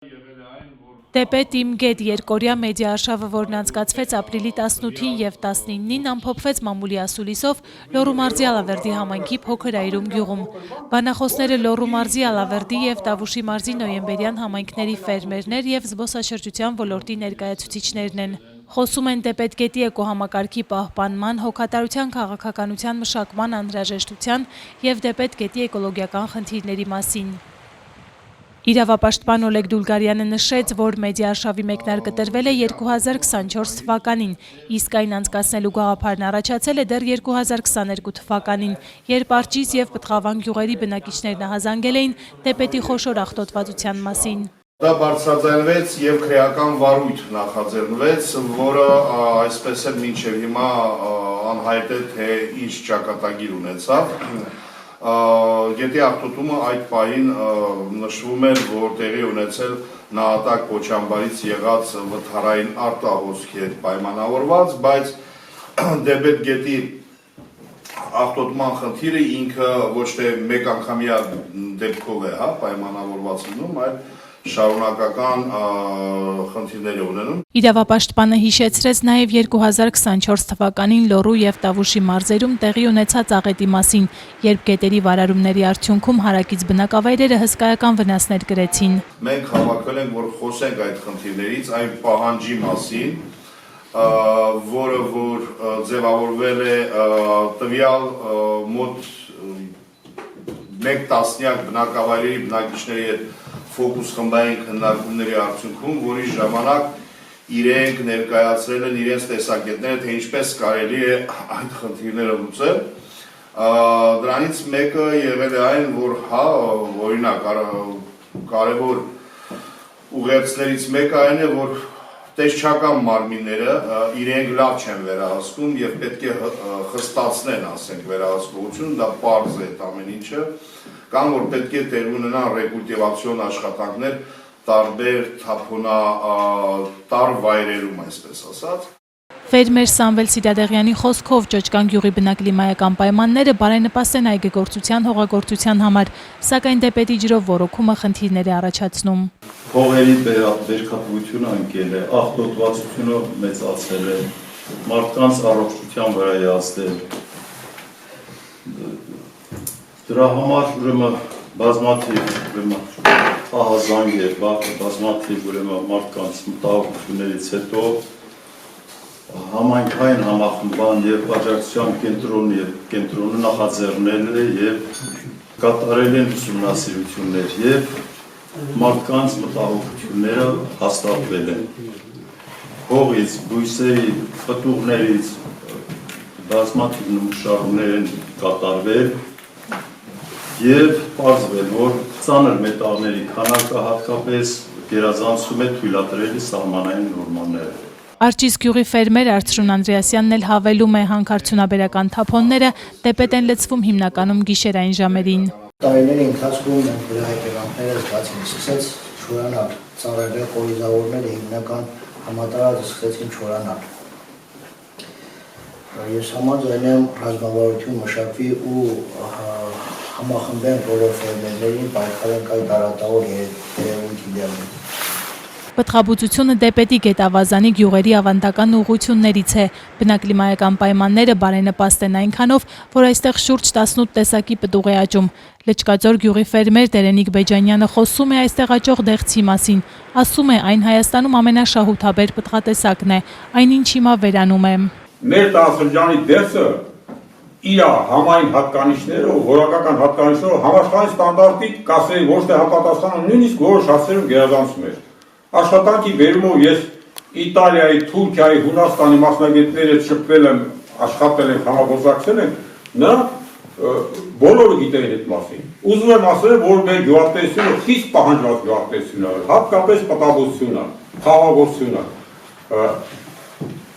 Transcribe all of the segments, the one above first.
Դեպետ իմ գետ երկօրյա մեդիա արշավը, որն անցկացվեց ապրիլի 18-ին եւ 19-ին, ամփոփվեց մամուլի ասուլիսով Լոռու մարզի Ալավերդի համայնքի Փոքր Այրում գյուղում։ Բանախոսները Լոռու մարզի Ալավերդի եւ Տավուշի մարզի Նոյեմբերյան համայնքների ֆերմերներ եւ զբոսաշրջության ոլորտի ներկայացուցիչներն են։ Խոսում են Դեպետ գետի էկոհամակարգի պահպանման, հոգատարության քաղաքականության մշակման անհրաժեշտության եւ Դեպետ գետի էկոլոգիական խնդիրների մասին։ Իրավապաշտպան Օլեգ Դուլգարյանը նշեց, որ մեդիա արշավի մեկնարկը տրվել է 2024 թվականին, իսկ այն անցկացնելու գաղափարն առաջացել է դեռ 2022 թվականին, երբ Արջից եւ Պտղավան գյուղերի բնակիչներն ահազանգել էին Դեպետի խոշոր աղտոտվածության մասին։ Դա բարձրաձայնվեց եւ քրեական վարույթ նախաձեռնվեց, որը այսպես էլ մինչեւ հիմա անհայտ է, թե ինչ ճակատագիր ունեցավ։ Գետի աղտոտումը այդ պահին նշվում էր, որ տեղի ունեցել նահատակ Կոչամբարից եղած վթարային արտահոսքի հետ պայմանավորված, բայց Դեպետ գետի աղտոտման խնդիրը ինքը ոչ թե մեկ անգամյա դեպքով է պայմանավորված լինում, այլ շարունակական խնդիրներ է ունենում։ Իրավապաշտպանը հիշեցրեց նաև 2024 թվականին Լոռու եւ Տավուշի մարզերում տեղի ունեցած աղետի մասին, երբ գետերի վարարումների արդյունքում հարակից բնակավայրերը հսկայական վնասներ կրեցին։ Մենք հավաքվել ենք, որ խոսենք այդ խնդիրներից, այն պահանջի մասին, որը որ ձևավորվել է տվյալ մոտ 1 տասնյակ բնակավայրերի բնակիչների հետ ֆոկուս խմբային քննարկումների արդյունքում, որի ժամանակ իրենք ներկայացրել են իրենց տեսակետները, թե ինչպես կարելի է այդ խնդիրները լուծել։ Դրանից մեկը եղել է այն, որ օրինակ կարևոր ուղերձներից մեկը այն է, որ տեսչական մարմինները իրենք լավ չեն վերահսկում եւ պետք է խստացնեն, ասենք, վերահսկողությունը, դա պարզ է այդ ամեն ինչը, կամ որ պետք է տեղ ունենան ռեկուլտիվացիոն աշխատանքներ տարբեր թափոնատար վայրերում, այսպես ասած։ Ֆերմեր Սամվել Սիրադեղյանի խոսքով ճոճկան գյուղի բնակլիմայական պայմանները բարենպաստ են այգեգործության հողագործության համար, սակայն Դեպետի ջրով ոռոգումը խնդիրներ է առաջացնում։ Հողերի բերքատվությունը ընկել է, աղտոտվածությունը մեծացել է, մարդկանց առողջության վրա է ազդել։ Դրա համար ուրեմն բազմաթիվ ահազանգ է, բազմաթիվ ուրեմն մարդկանց մտահոգություններից հետո համայնքային համախմբան եւ աջակցության կենտրոնը նախաձեռնել է եւ կատարել են ուսումնասիրություններ եւ մարդկանց մտահոգությունները հաստատվել են։ Հողից, բույսերի, պտուղներից բազմաթիվ նմուշարումներ են կատարվել եւ պարզվել, որ ծանր մետաղների քանակը հատկապես գերազանցում է թույլատրելի սահմանային նորմաները։ Արջից գյուղի ֆերմեր Արծրուն Անդրեասյանն էլ հավելում է, հանքարդյունաբերական թափոնները Դեպետ են լցվում հիմնականում գիշերային ժամերին։ Տարիների ընթացքում մենք դրա հետևանքները զգացին, սկսեց չորանալ, ծառերը, խորիզավորները հիմնական համատարած սկսեցին չորանալ։ Ես համաձայն եմ ռազմավարություն մշակվի ու համախմբեն բոլոր ֆերմերներին պայքարենք այդ արատավոր երևույթի դեմ։ Պտղաբուծությունը Դեպետի գետավազանի գյուղերի ավանդական ուղղություններից է։ Բնակլիմայական պայմանները բարենպաստ են այնքանով, որ այստեղ շուրջ 18 տեսակի պտուղ է աճում։ Լճկաձոր գյուղի ֆերմեր Տերենիկ Բեջանյանը խոսում է այստեղ աճող դեղցի մասին։ Ասում է, այն Հայաստանում ամենաշահութաբեր պտղատեսակն է, այնինչ հիմա վերանում է։ Մեր տարածաշրջանի դեղցը իր համայն հատկանիշներով, որակական հատկանիշներով համաշխարհային ստանդարտի կասեի ոչ թե համապատասխանում, նույնիսկ որոշ հասցեներում գերազանցում էր։ Աշխատանքի բերումով ես Իտալիայի, Թուրքիայի, Հունաստանի մասնագետների հետ շփվել եմ, աշխատել եմ, համագործակցել եմ, նրանք բոլորը գիտեն այդ մասին։ Ուզում եմ ասել, որ մեր գյուղատնտեսությունը խիստ պահանջված գյուղատնտեսություն է, հատկապես պտղաբուծությունը, խաղաղությունը։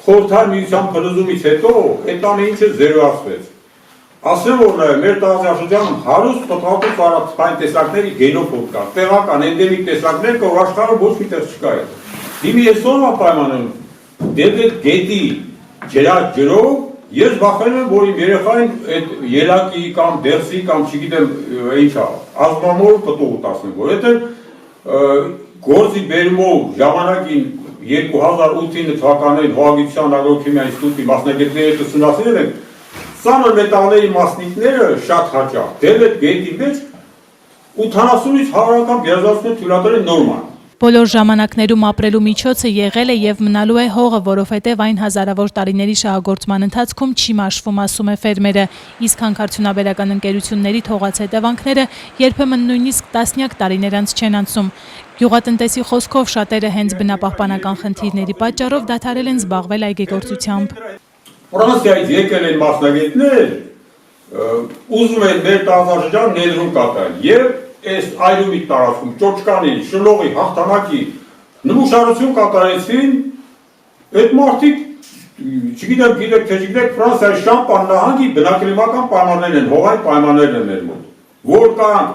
Խորհրդային միության փլուզումից հետո այդ ամեն ինչը զերոացվեց։ Ասեմ, որ մեր տարածաշրջանում հարուստ պտղաբուծ տարածքային տեսակների գենոֆոնդ կա, տեղական էնդեմիկ տեսակներ կա, որ աշխարհում ոչ մի տեղ չկա։ Դիմի ես ո՞րմա պայմաններում Դեպետ գետի ջրով ես վախենում եմ, որ իմ երեխային այդ ելակի կամ դեղսի կամ չգիտեմ ինչա, ազգամոր պտուղ տասնեմ, որ եթե գործի բերումով ժամանակին 2008 թվականին Հողագիտության ագրոքիմիայի ինստիտուտի մասնագետների հետ ուսումնասիրել ենք, ծանր մետաղների մասնիկները շատ հաճախ դել այդ գետի մեջ 80-ից 100 գերազանցություն թույլատրել նորմալ։ Բոլոր ժամանակներում ապրելու միջոցը եղել է եւ մնալու է հողը, որովհետեւ այն հազարավոր տարիների շահագործման ընթացքում չի մաշվում, ասում է ֆերմերը, իսկ հանքարդյունաբերական ընկերությունների թողած հետևանքները երբեմն նույնիսկ տասնյակ տարիներ անց չեն անցնում։ Գյուղատնտեսի խոսքով շատերը հենց բնապահպանական խնդիրների պատճառով դադարել են զբաղվել այգեգործությամբ։ Ֆրանսիայից եկել են մասնագետներ, ուզում են մեր տարածաշրջան ներդրում կատարել եւ այս այրումի տարածքում ճոճկանի, շլողի, հաղթանակի նմուշարություն կատարեցին, այդ մարդիկ, չգիտեմ, գիտեք, թե չգիտեք, Ֆրանսիայի Շամպան նահանգի բնակլիմական պայմաններն են, հողային պայմաններն են մեր մոտ, որ կան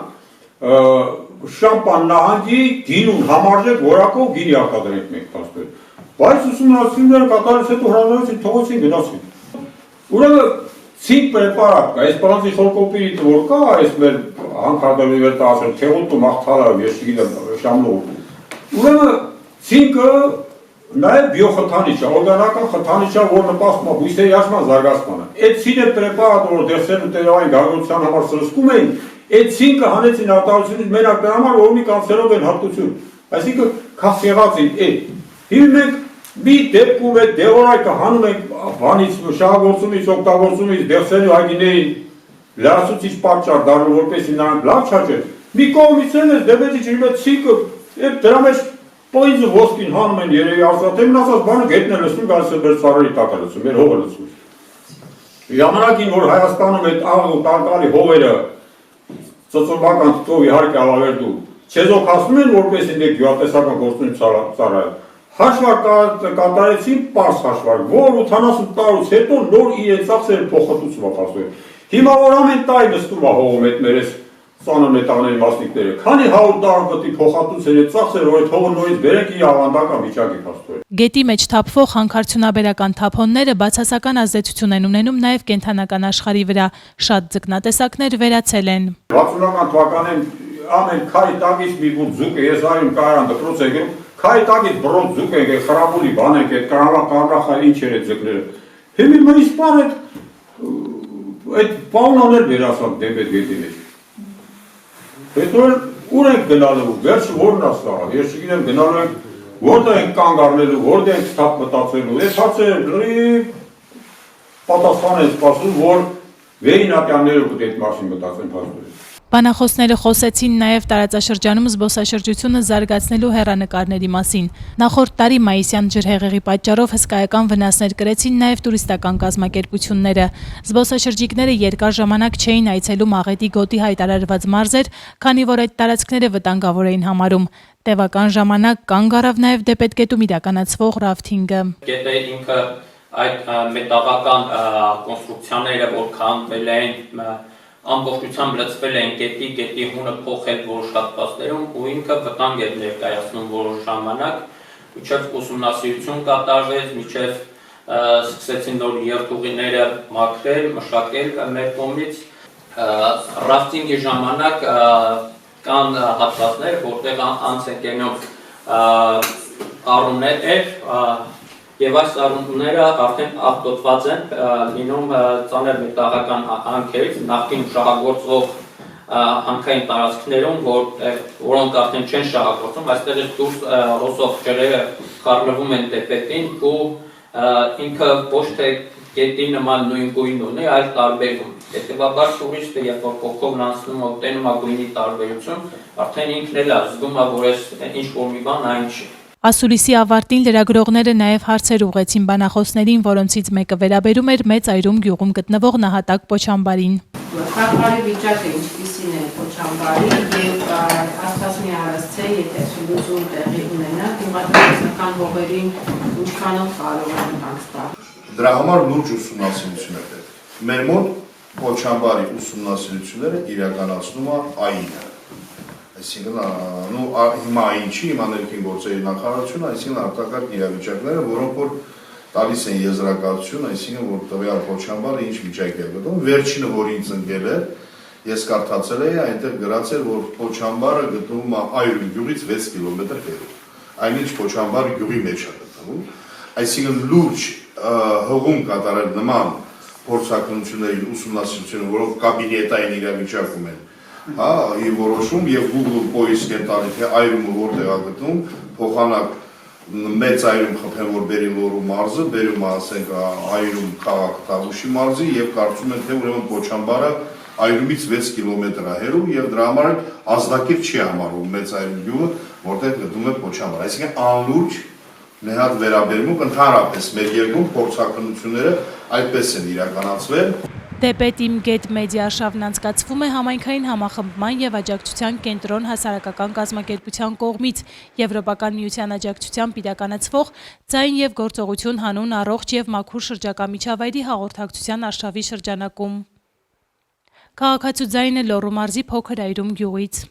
Շամպան նահանգի գինուն համարժեք որակով գինի արտադրենք մենք փաստորեն, բայց ուսումնասիրությունները կատարելուց հետո հրաժարեցին, թողեցին, գնացին։ Ուրեմն ցինկ պրեպարատ կա, այս պրանցի խորկոպիրիտը որ կա, այս մեր հանքարդյունաբերության վեր տասել, թեղուտը մաղթալավ, ես չգիտեմ, շամլով։ Ուրեմն ցինկը նաև բիոխթանիչ է, օրգանական խթանիչ է, որ նպաստում է բույսերի աճման զարգացմանը։ Այդ ցինկ պրեպարատը, որ դեղսերն ու տերևային գարունության համար սրսկում էին, այդ ցինկը հանեցին արտադրությունից մենակ դրա համար, որ ունի կանցերոգեն հատկություն։ Այսինքն քաղցեղածին այդ։ Հիմա մենք մի դեպքում այդ դեղորայքը հանում ենք բանից, շահագործումից, օգտագործումից, դեղսերի այգիներին լրացուցիչ պատճառ դառնում, որպեսզի նրանք լավ չաճեն։ Մի կողմից էլ էս դեպեցի չգիտեմ ցիկը, դրա մեջ պոինձը ոսկին հանում են երևի արծաթ, մնացած բանը գետն է լցնում, գալիս է մեր ծառերի տակ է լցում, մեր հողը լցում։ Ժամանակին, որ Հայաստանում այդ աղ ու տարկարի հողերը ծծմբական թթով իհարկե ավավերդու չեզոքացնում են, որպեսզի դե գյուղատնտեսական գործունեություն ծառայեն։ Հաշվարկ կատարեցին պարզ հաշվարկ, որ 80 տարուց հետո նոր իրենց ծախսերը փոխհատուցում է փաստորեն։ Հիմա որ ամեն տարի նստում է հողում այդ մեր ծանր մետաղների մասնիկները, քանի 100 տարի պետք է փոխհատուցեն այդ ծախսերը, որ այդ հողը նորից բերեք իր ավանդական վիճակի փաստորեն։ Գետի մեջ թափվող հանքարդյունաբերական թափոնները բացասական ազդեցություն են ունենում նաև կենդանական աշխարհի վրա, շատ ձկնատեսակներ վերացել են։ 60-ական թվականին ամեն քայլ տակից մի ձուկ է, ես այում կարան դպրոց եկել, քայլ տակից բրոց ձուկ եք, խրաբուլի բան եք, կարամախա ինչ էր այդ ձկները։ Հիմի մի իսպան այդ պաունաներ վերասան դեպ այդ գետի մեջ։ Հետո ուր ենք գնալու, վերջը որն է սա, ես չգիտեմ գնալու ենք, որտեղ ենք կանգ առնելու, որտեղ ենք թափ մտածելու, այս հարցերը լրիվ պատասխան են սպասում, որ վերինատյանները պետք է այդ մասին մտածեն փաստորեն։ Բանախոսները խոսեցին նաև տարածաշրջանում զբոսաշրջությունը զարգացնելու հեռանկարների մասին։ Նախորդ տարի մայիսյան ջրհեղեղի պատճառով հսկայական վնասներ կրեցին նաև տուրիստական կազմակերպությունները։ Զբոսաշրջիկները երկար ժամանակ չէին այցելում Աղետի գոտի հայտարարված մարզեր, քանի որ այդ տարածքները վտանգավոր էին համարում։ Տևական ժամանակ կանգ առավ նաև դեպետգետում իրականացվող ռաֆթինգը։ Գետը ինքը այդ մետաղական կոնստրուկցիաները, որ քանդվել են, ամբողջությամբ լցվել են գետի հունը փոխել որոշ հատվածներում ու ինքը վտանգ էր ներկայացնում որոշ ժամանակ, մինչև ուսումնասիրություն կատարվեց, մինչև սկսեցին նոր երթուղիները մաքրել, մշակել մեր կողմից։ Ռաֆտինգի ժամանակ կան հատվածներ, որտեղ անց են կենում առումներ եւ այս առումները արդեն արտոտված են լինում ծանր մետաղական հանքերից նախկին շահագործվող հանքային տարածքներում, որոնք արդեն չեն շահագործում, այստեղից դուրս հոսող ջրերը խառնվում են դեպետին ու ինքը ոչ թե գետի նման նույն գույն ունի, այլ տարբերում։ Հետևաբար տուրիստը, երբ որ կողքով անցնում ու տենում է գույնի տարբերություն, արդեն ինքն էլ զգում է, որ ինչ որ մի բան այն չի։ Ասուլիսի ավարտին լրագրողները նաև հարցեր ուղղեցին բանախոսներին, որոնցից մեկը վերաբերում էր Մեծ Այրում գյուղում գտնվող նահատակ Պոչամբարին։ Կարգարի վիճակը ինչպիսին է Պոչամբարի եւ աստվածնի արածը, եթե սուլուզում տեղի ունենա, գյուղատնտեսական հողերին ինչքանով կարող են կանցնել։ Դրա համար լուրջ ուսումնասիրություն է պետք։ Մեր մոտ Պոչամբարի ուսումնասիրությունները իրականացնում է ԱԻՆ-ը։ Այսինքն, հիմա ինչի, հիմա ներքին գործերի նախարարությունը, այսինքն արտակարգ իրավիճակները, որոնք որ տալիս են եզրակացություն, այսինքն որ տվյալ Պոչամբարը ինչ վիճակի է գտնվում, վերջինը որ ինձ ընկել է, Ես կարդացել էի, այնտեղ գրած էր, որ Փոչամբարը գտնվում է Այրում գյուղից 6 կիլոմետր հեռու։ Այնինչ Փոչամբարը գյուղի մեջ է գտնվում։ Այսինքն լուրջ հղում կատարել նման փորձակնությունների ուսումնասիրությունը, որոնք կաբինետային իրավիճակում են, հա, ի որոշում եւ Google Poist կենտանի թե Այրումը որտեղ է գտնվում, փոխանակ մեծ Այրում խփեն, որ բերի Լոռու մարզը, բերում է, ասենք, Այրում քաղաք Տավուշի մարզի եւ կարծում են, թե ուրեմն Փոչամբարը Այրումից 6 կիլոմետր է հեռու եւ դրա համար ազդակիր չի համարվում մեծ Այրում գյուղը, որտեղ գտնվում է Փոչամբարը։ Այսինքն անլուրջ նեհատ վերաբերմունք ընդհանրապես մեր երկրում փորձակնությունները այդպես են իրականացվել։ Դեպետ Իմ Գետ մեդիաշավն անցկացվում է համայնքային համախմբման եւ աջակցության կենտրոն հասարակական կազմակերպության կողմից Եվրոպական միության աջակցությամբ իրականացվող ձայն եւ գործողություն հանուն առողջ եւ մաքուր շրջակա միջավայրի հաղորդակցության արշավի շրջանակում։ Քաղաքացու ձայնը Լոռու մարզի Փոքր Այրում գյուղից։